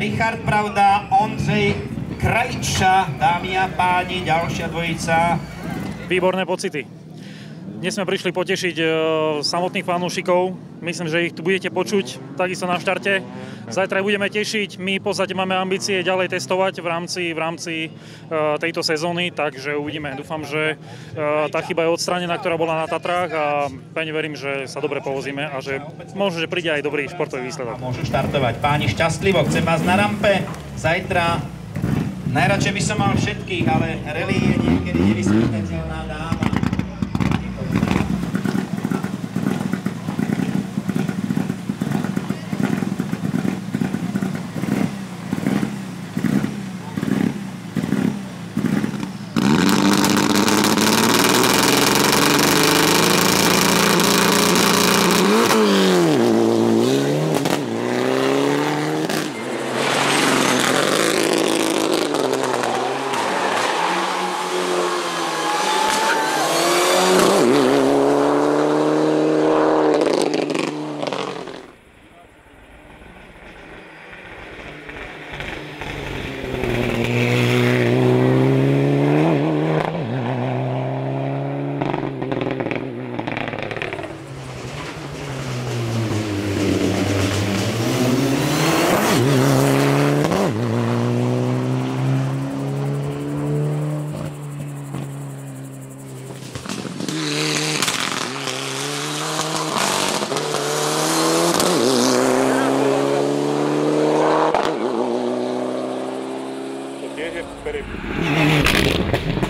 Richard Pravda, Ondřej Krajča, dámy a páni, ďalšia dvojica. Výborné pocity. Dnes sme prišli potešiť samotných fanúšikov. Myslím, že ich tu budete počuť takisto na štarte. Zajtra budeme tešiť. My v podstate máme ambície ďalej testovať v rámci tejto sezóny, takže uvidíme. Dúfam, že tá chyba je odstránená, ktorá bola na Tatrách a pevne verím, že sa dobre povozíme a že možno, že príde aj dobrý športový výsledok. Môžu štartovať. Páni, šťastlivo, chcem vás na rampe. Zajtra najradšej by som mal všetkých, ale rally je niekedy nevyspytateľná dáma. Very